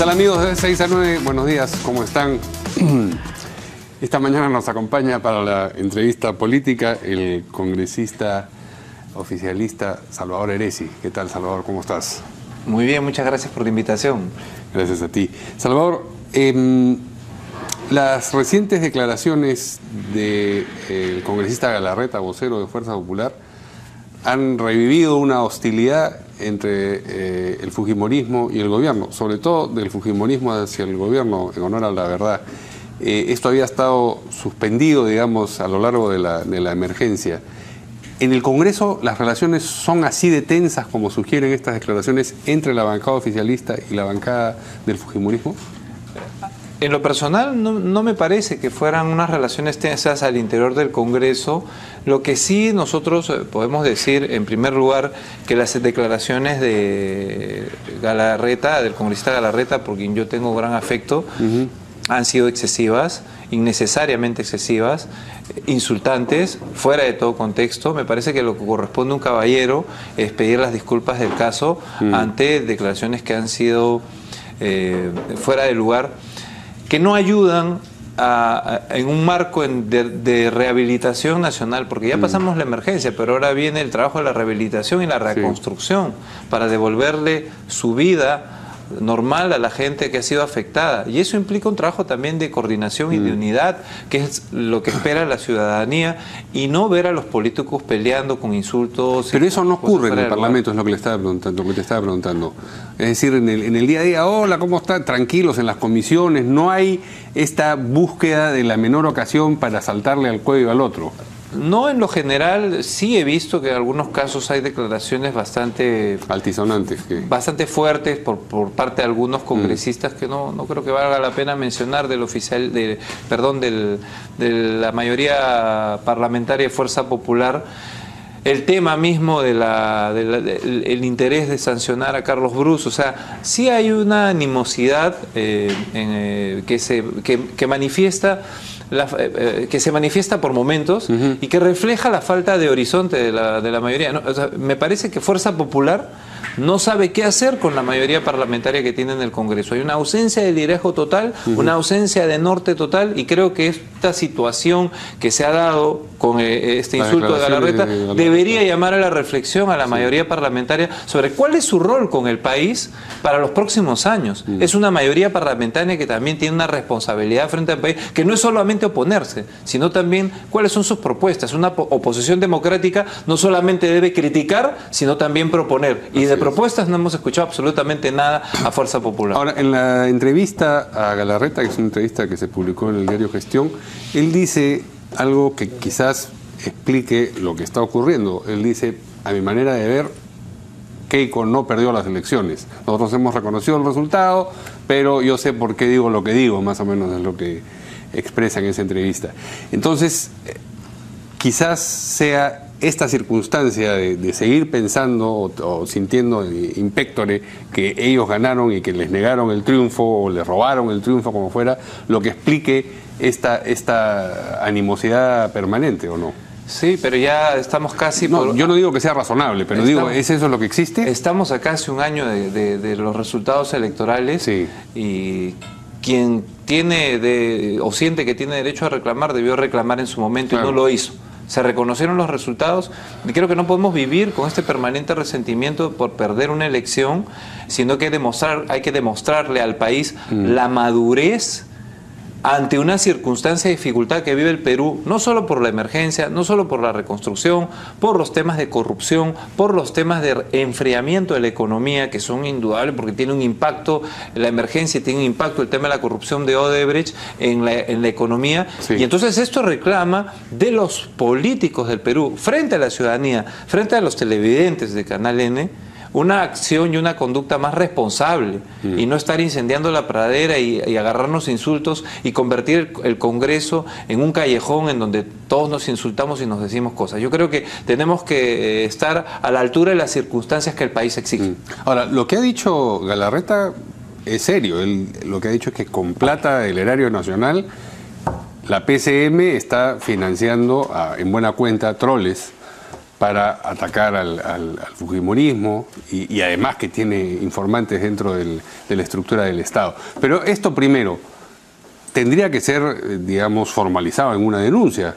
tal, amigos? De 6 a 9, buenos días, ¿cómo están? Esta mañana nos acompaña para la entrevista política el congresista oficialista Salvador Heresi. ¿Qué tal, Salvador? ¿Cómo estás? Muy bien, muchas gracias por la invitación. Gracias a ti. Salvador, las recientes declaraciones del congresista Galarreta, vocero de Fuerza Popular, han revivido una hostilidad entre el fujimorismo y el gobierno, sobre todo del fujimorismo hacia el gobierno, en honor a la verdad. Esto había estado suspendido, digamos, a lo largo de la emergencia. ¿En el Congreso las relaciones son así de tensas como sugieren estas declaraciones entre la bancada oficialista y la bancada del fujimorismo? En lo personal no me parece que fueran unas relaciones tensas al interior del Congreso. Lo que sí nosotros podemos decir, en primer lugar, que las declaraciones de Galarreta, del congresista Galarreta, por quien yo tengo gran afecto, han sido excesivas, innecesariamente excesivas, insultantes, fuera de todo contexto. Me parece que lo que corresponde a un caballero es pedir las disculpas del caso ante declaraciones que han sido fuera de lugar, que no ayudan en un marco de rehabilitación nacional, porque ya pasamos la emergencia, pero ahora viene el trabajo de la rehabilitación y la reconstrucción para devolverle su vida normal a la gente que ha sido afectada, y eso implica un trabajo también de coordinación y de unidad, que es lo que espera la ciudadanía, y no ver a los políticos peleando con insultos. Pero eso no ocurre en el Parlamento, es lo que le estaba preguntando, lo que te estaba preguntando. Es decir, en el día a día, hola, ¿cómo están? Tranquilos en las comisiones, no hay esta búsqueda de la menor ocasión para saltarle al cuello al otro. No, en lo general sí he visto que en algunos casos hay declaraciones bastante altisonantes, bastante fuertes por parte de algunos congresistas que no creo que valga la pena mencionar, de la mayoría parlamentaria de Fuerza Popular. El tema mismo el interés de sancionar a Carlos Brus, o sea, sí hay una animosidad que se manifiesta por momentos y que refleja la falta de horizonte de la mayoría, ¿no? O sea, me parece que Fuerza Popular no sabe qué hacer con la mayoría parlamentaria que tiene en el Congreso. Hay una ausencia de liderazgo total, una ausencia de norte total, y creo que esta situación que se ha dado con este insulto de Galarreta debería llamar a la reflexión a la mayoría parlamentaria sobre cuál es su rol con el país para los próximos años. Es una mayoría parlamentaria que también tiene una responsabilidad frente al país, que no es solamente oponerse, sino también cuáles son sus propuestas. Una oposición democrática no solamente debe criticar, sino también proponer. Y de propuestas no hemos escuchado absolutamente nada a Fuerza Popular. Ahora, en la entrevista a Galarreta, que es una entrevista que se publicó en el diario Gestión, él dice algo que quizás explique lo que está ocurriendo. Él dice, a mi manera de ver, Keiko no perdió las elecciones. Nosotros hemos reconocido el resultado, pero yo sé por qué digo lo que digo, más o menos es lo que expresa en esa entrevista. Entonces, quizás sea esta circunstancia de seguir pensando o sintiendo in pectore que ellos ganaron y que les negaron el triunfo o les robaron el triunfo, como fuera, lo que explique esta animosidad permanente, ¿o no? Sí, pero ya estamos casi... No, yo no digo que sea razonable, pero digo, ¿es eso lo que existe? Estamos a casi un año de los resultados electorales, y quien tiene o siente que tiene derecho a reclamar, debió reclamar en su momento, y no lo hizo. Se reconocieron los resultados, y creo que no podemos vivir con este permanente resentimiento por perder una elección, sino que hay que demostrarle al país la madurez ante una circunstancia de dificultad que vive el Perú, no solo por la emergencia, no solo por la reconstrucción, por los temas de corrupción, por los temas de enfriamiento de la economía, que son indudables porque tiene un impacto, la emergencia tiene un impacto, el tema de la corrupción de Odebrecht en la economía. Y entonces esto reclama de los políticos del Perú, frente a la ciudadanía, frente a los televidentes de Canal N, una acción y una conducta más responsable, y no estar incendiando la pradera y agarrarnos insultos y convertir el Congreso en un callejón en donde todos nos insultamos y nos decimos cosas. Yo creo que tenemos que estar a la altura de las circunstancias que el país exige. Ahora, lo que ha dicho Galarreta es serio. Él lo que ha dicho es que con plata del erario nacional la PCM está financiando en buena cuenta troles para atacar al fujimorismo y además que tiene informantes dentro de la estructura del Estado. Pero esto primero tendría que ser, digamos, formalizado en una denuncia.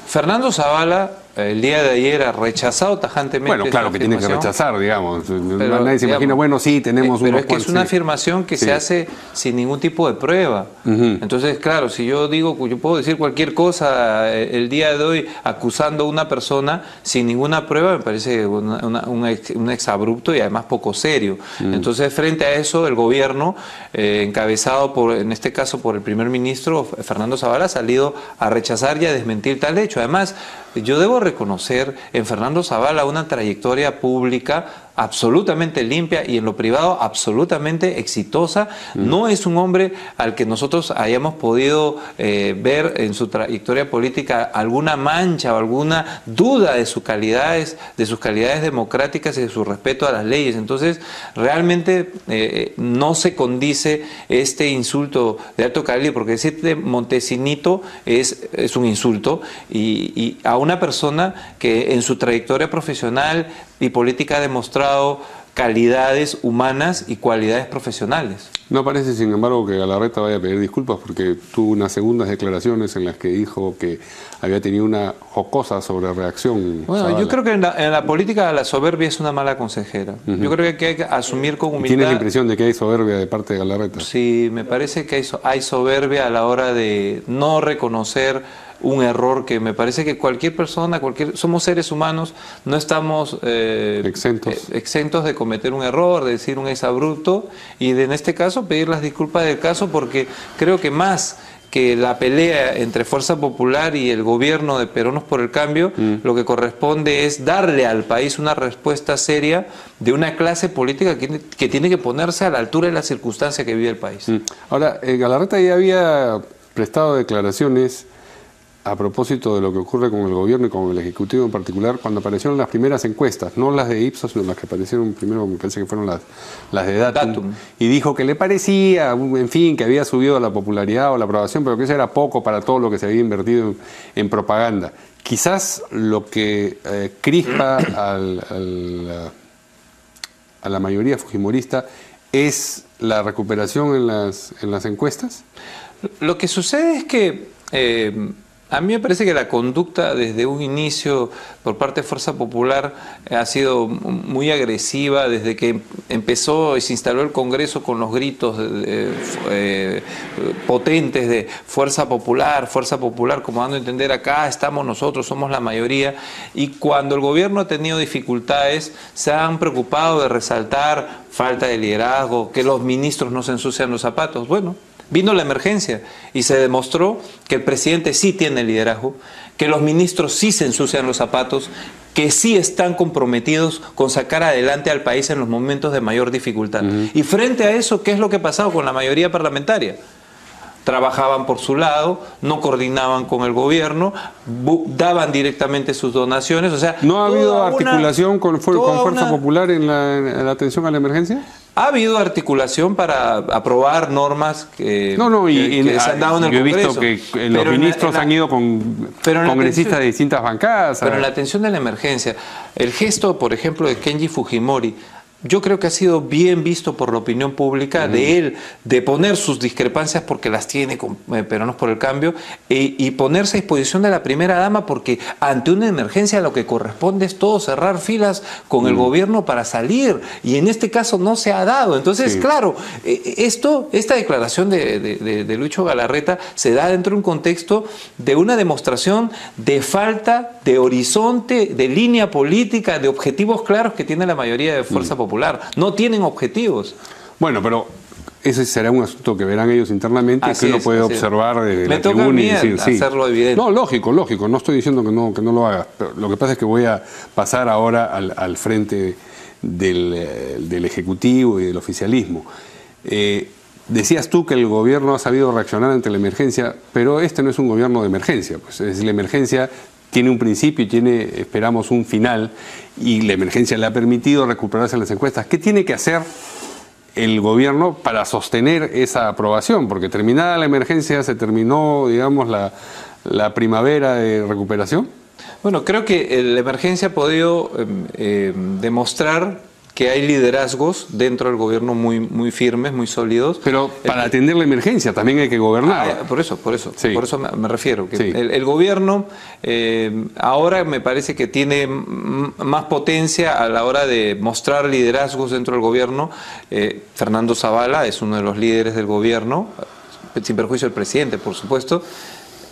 Fernando Zavala el día de ayer ha rechazado tajantemente. Bueno, claro que tiene que rechazar, digamos. Pero, nadie se imagina, bueno, sí, tenemos pero es que es una afirmación que se hace sin ningún tipo de prueba. Entonces, claro, si yo digo, yo puedo decir cualquier cosa el día de hoy acusando a una persona sin ninguna prueba, me parece un exabrupto y además poco serio. Entonces, frente a eso, el gobierno, encabezado en este caso por el primer ministro Fernando Zavala, ha salido a rechazar y a desmentir tal hecho. Además, yo debo reconocer en Fernando Zavala una trayectoria pública absolutamente limpia y en lo privado absolutamente exitosa. No es un hombre al que nosotros hayamos podido ver en su trayectoria política alguna mancha o alguna duda de sus calidades democráticas y de su respeto a las leyes. Entonces, realmente no se condice este insulto de alto calibre, porque decirte Montesinito es un insulto y a una persona que en su trayectoria profesional y política ha demostrado calidades humanas y cualidades profesionales. No parece, sin embargo, que Galarreta vaya a pedir disculpas porque tuvo unas segundas declaraciones en las que dijo que había tenido una jocosa sobrereacción. Bueno, Zavala. Yo creo que en la política la soberbia es una mala consejera. Yo creo que hay que asumir con humildad. ¿Tienes la impresión de que hay soberbia de parte de Galarreta? Sí, me parece que hay soberbia a la hora de no reconocer un error que me parece que cualquier persona, somos seres humanos, no estamos exentos de cometer un error, de decir un exabrupto y en este caso pedir las disculpas del caso, porque creo que más que la pelea entre Fuerza Popular y el gobierno de Peronos por el Cambio, lo que corresponde es darle al país una respuesta seria de una clase política que tiene que ponerse a la altura de la circunstancia que vive el país. Ahora, Galarreta ya había prestado declaraciones a propósito de lo que ocurre con el gobierno y con el Ejecutivo en particular, cuando aparecieron las primeras encuestas, no las de Ipsos, sino las que aparecieron primero, me parece que fueron las de Datum, y dijo que le parecía, en fin, que había subido la popularidad o la aprobación, pero que eso era poco para todo lo que se había invertido en propaganda. Quizás lo que crispa a la mayoría fujimorista es la recuperación en las encuestas. Lo que sucede es que a mí me parece que la conducta desde un inicio por parte de Fuerza Popular ha sido muy agresiva desde que empezó y se instaló el Congreso con los gritos potentes de Fuerza Popular, como dando a entender acá estamos nosotros, somos la mayoría, y cuando el gobierno ha tenido dificultades se han preocupado de resaltar falta de liderazgo, que los ministros no se ensucian los zapatos. Bueno, vino la emergencia y se demostró que el presidente sí tiene liderazgo, que los ministros sí se ensucian los zapatos, que sí están comprometidos con sacar adelante al país en los momentos de mayor dificultad. Y frente a eso, ¿qué es lo que ha pasado con la mayoría parlamentaria? Trabajaban por su lado, no coordinaban con el gobierno, daban directamente sus donaciones. O sea, ¿no ha habido articulación con Fuerza Popular en la atención a la emergencia? Ha habido articulación para aprobar normas que se han dado en el Congreso. Yo he visto que los ministros han ido con congresistas de distintas bancadas. Pero en la atención de la emergencia, el gesto, por ejemplo, de Kenji Fujimori, yo creo que ha sido bien visto por la opinión pública de él, de poner sus discrepancias porque las tiene con Peronos por el Cambio y ponerse a disposición de la primera dama, porque ante una emergencia lo que corresponde es todo cerrar filas con el gobierno para salir, y en este caso no se ha dado. Entonces, claro, esta declaración de Lucho Galarreta se da dentro de un contexto de una demostración de falta de horizonte, de línea política, de objetivos claros que tiene la mayoría de Fuerza Popular. No tienen objetivos. Bueno, pero ese será un asunto que verán ellos internamente, que uno puede observar desde la tribuna y decir, hacerlo evidente. No, lógico, no estoy diciendo que no lo haga, pero lo que pasa es que voy a pasar ahora al frente del Ejecutivo y del oficialismo. Decías tú que el gobierno ha sabido reaccionar ante la emergencia, pero este no es un gobierno de emergencia, pues es la emergencia tiene un principio y tiene, esperamos, un final, y la emergencia le ha permitido recuperarse en las encuestas. ¿Qué tiene que hacer el gobierno para sostener esa aprobación? Porque terminada la emergencia, se terminó, digamos, la primavera de recuperación. Bueno, creo que la emergencia ha podido demostrar que hay liderazgos dentro del gobierno muy firmes, muy sólidos. Pero para atender la emergencia también hay que gobernar. Por eso me refiero. Que sí. el gobierno ahora me parece que tiene más potencia a la hora de mostrar liderazgos dentro del gobierno. Fernando Zavala es uno de los líderes del gobierno, sin perjuicio del presidente, por supuesto.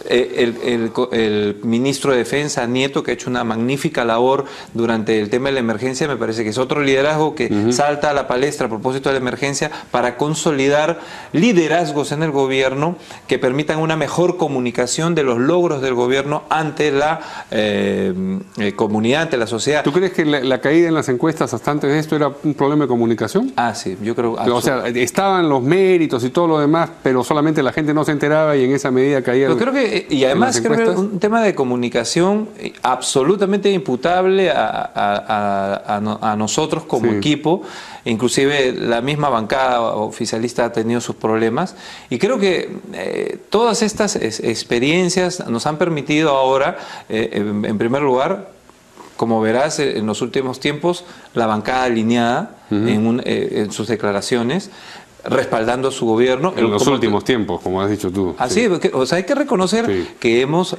El ministro de Defensa, Nieto, que ha hecho una magnífica labor durante el tema de la emergencia, me parece que es otro liderazgo que salta a la palestra a propósito de la emergencia para consolidar liderazgos en el gobierno que permitan una mejor comunicación de los logros del gobierno ante la comunidad, ante la sociedad. ¿Tú crees que la caída en las encuestas hasta antes de esto era un problema de comunicación? Sí, yo creo. O sea, estaban los méritos y todo lo demás, pero solamente la gente no se enteraba y en esa medida caía. Yo creo que y además creo que es un tema de comunicación absolutamente imputable a nosotros como equipo. Inclusive la misma bancada oficialista ha tenido sus problemas. Y creo que todas estas experiencias nos han permitido ahora, en primer lugar, como verás en los últimos tiempos, la bancada alineada en sus declaraciones, respaldando a su gobierno. En los últimos tiempos, como has dicho tú. Así, o sea, hay que reconocer que hemos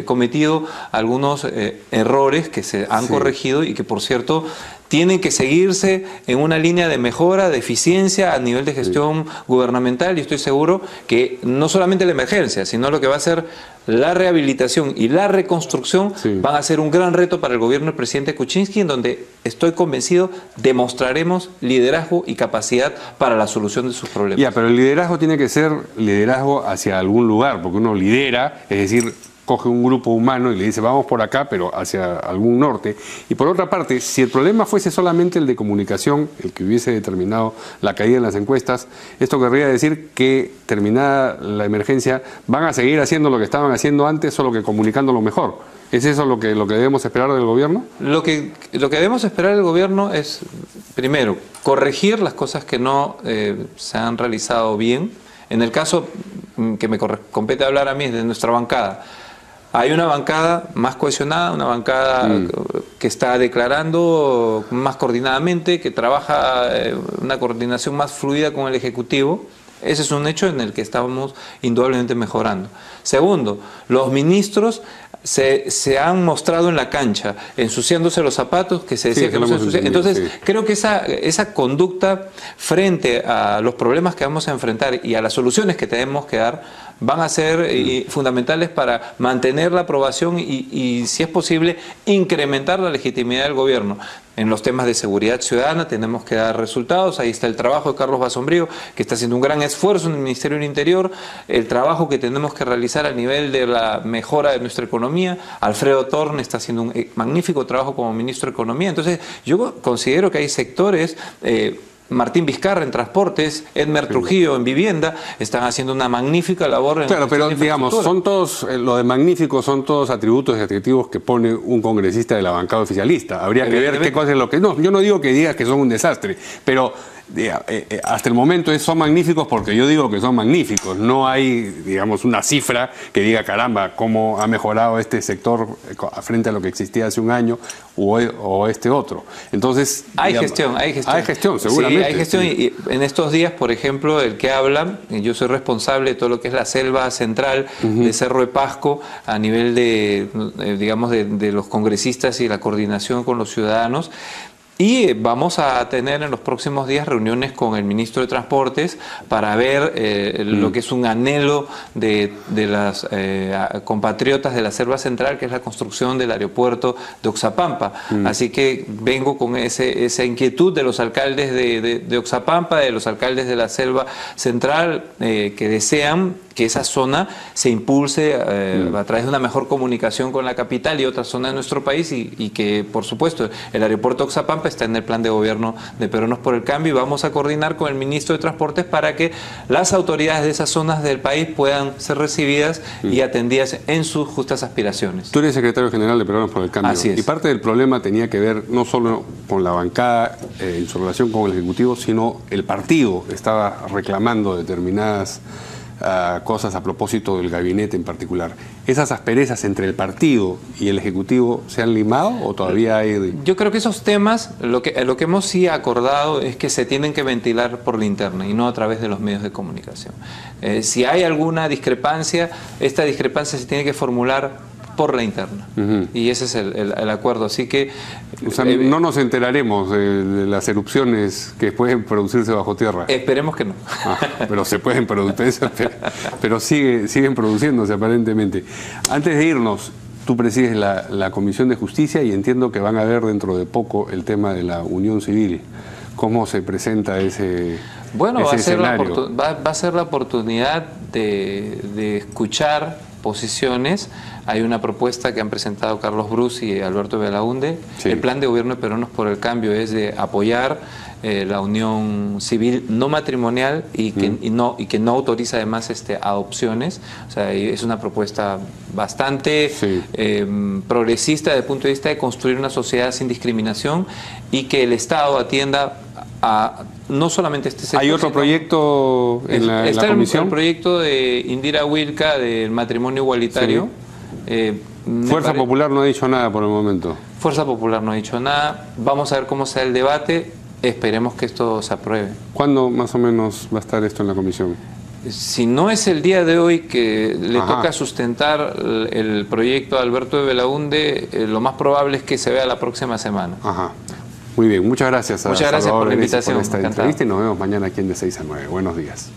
cometido algunos errores que se han corregido y que, por cierto, tienen que seguirse en una línea de mejora, de eficiencia a nivel de gestión gubernamental, y estoy seguro que no solamente la emergencia, sino lo que va a ser la rehabilitación y la reconstrucción van a ser un gran reto para el gobierno del presidente Kuczynski, en donde estoy convencido demostraremos liderazgo y capacidad para la solución de sus problemas. Ya, pero el liderazgo tiene que ser liderazgo hacia algún lugar, porque uno lidera, es decir, coge un grupo humano y le dice vamos por acá, pero hacia algún norte. Y por otra parte, si el problema fuese solamente el de comunicación, el que hubiese determinado la caída en las encuestas, esto querría decir que terminada la emergencia van a seguir haciendo lo que estaban haciendo antes, solo que comunicándolo mejor. ¿Es eso lo que debemos esperar del gobierno? Lo que debemos esperar del gobierno es, primero, corregir las cosas que no se han realizado bien. En el caso que me compete hablar a mí es de nuestra bancada. Hay una bancada más cohesionada, una bancada que está declarando más coordinadamente, que trabaja una coordinación más fluida con el Ejecutivo. Ese es un hecho en el que estamos indudablemente mejorando. Segundo, los ministros se han mostrado en la cancha, ensuciándose los zapatos, que se decía que no se ensuciaban. Entonces, creo que esa conducta frente a los problemas que vamos a enfrentar y a las soluciones que tenemos que dar, van a ser fundamentales para mantener la aprobación y, si es posible, incrementar la legitimidad del gobierno. En los temas de seguridad ciudadana tenemos que dar resultados. Ahí está el trabajo de Carlos Basombrío, que está haciendo un gran esfuerzo en el Ministerio del Interior, el trabajo que tenemos que realizar a nivel de la mejora de nuestra economía. Alfredo Torne está haciendo un magnífico trabajo como ministro de Economía. Entonces, yo considero que hay sectores... Martín Vizcarra en transportes, Edmer Trujillo en vivienda, están haciendo una magnífica labor en... Claro, pero digamos, son todos, lo de magnífico son todos atributos y adjetivos que pone un congresista de la bancada oficialista. Habría que ver qué cosa es lo que... No, yo no digo que digas que son un desastre, pero... hasta el momento son magníficos porque yo digo que son magníficos. No hay, digamos, una cifra que diga, caramba, cómo ha mejorado este sector frente a lo que existía hace un año o este otro. Entonces... Hay gestión. Hay gestión, seguramente. Sí, hay gestión. Y en estos días, por ejemplo, el que habla, yo soy responsable de todo lo que es la selva central de Cerro de Pasco a nivel de, digamos, de los congresistas y la coordinación con los ciudadanos. Y vamos a tener en los próximos días reuniones con el ministro de Transportes para ver lo que es un anhelo de las compatriotas de la Selva Central, que es la construcción del aeropuerto de Oxapampa. Así que vengo con esa inquietud de los alcaldes de Oxapampa, de los alcaldes de la Selva Central, que desean que esa zona se impulse a través de una mejor comunicación con la capital y otras zonas de nuestro país, y que, por supuesto, el aeropuerto Oxapampa está en el plan de gobierno de Peruanos por el Cambio, y vamos a coordinar con el ministro de Transportes para que las autoridades de esas zonas del país puedan ser recibidas y atendidas en sus justas aspiraciones. Tú eres secretario general de Peruanos por el Cambio. Así es. Y parte del problema tenía que ver no solo con la bancada en su relación con el Ejecutivo, sino el partido estaba reclamando determinadas cosas a propósito del gabinete en particular. ¿Esas asperezas entre el partido y el Ejecutivo se han limado o todavía hay...? Yo creo que esos temas, lo que hemos sí acordado es que se tienen que ventilar por la interna y no a través de los medios de comunicación. Si hay alguna discrepancia, esta discrepancia se tiene que formular por la interna. Y ese es el acuerdo. Así que... O sea, no nos enteraremos de las erupciones que pueden producirse bajo tierra. Esperemos que no. Pero se pueden producir, pero siguen produciéndose aparentemente. Antes de irnos, tú presides la Comisión de Justicia y entiendo que van a ver dentro de poco el tema de la unión civil. ¿Cómo se presenta ese Bueno, escenario? va a ser la oportunidad de escuchar posiciones. Hay una propuesta que han presentado Carlos Brus y Alberto Belaunde. Sí. El plan de gobierno de Peruanos por el Cambio es de apoyar la unión civil no matrimonial y que no autoriza además adopciones. O sea, es una propuesta bastante progresista desde el punto de vista de construir una sociedad sin discriminación y que el Estado atienda a no solamente este sector. ¿Hay otro proyecto en la comisión? Está el proyecto de Indira Wilka del matrimonio igualitario. Sí. Fuerza Popular no ha dicho nada por el momento. Fuerza Popular no ha dicho nada. Vamos a ver cómo será el debate. Esperemos que esto se apruebe. ¿Cuándo más o menos va a estar esto en la comisión? Si no es el día de hoy que le toca sustentar el proyecto a Alberto de Belaunde, lo más probable es que se vea la próxima semana. Muy bien, muchas gracias. Muchas gracias por la invitación. Por esta entrevista y nos vemos mañana aquí en De 6 a 9. Buenos días.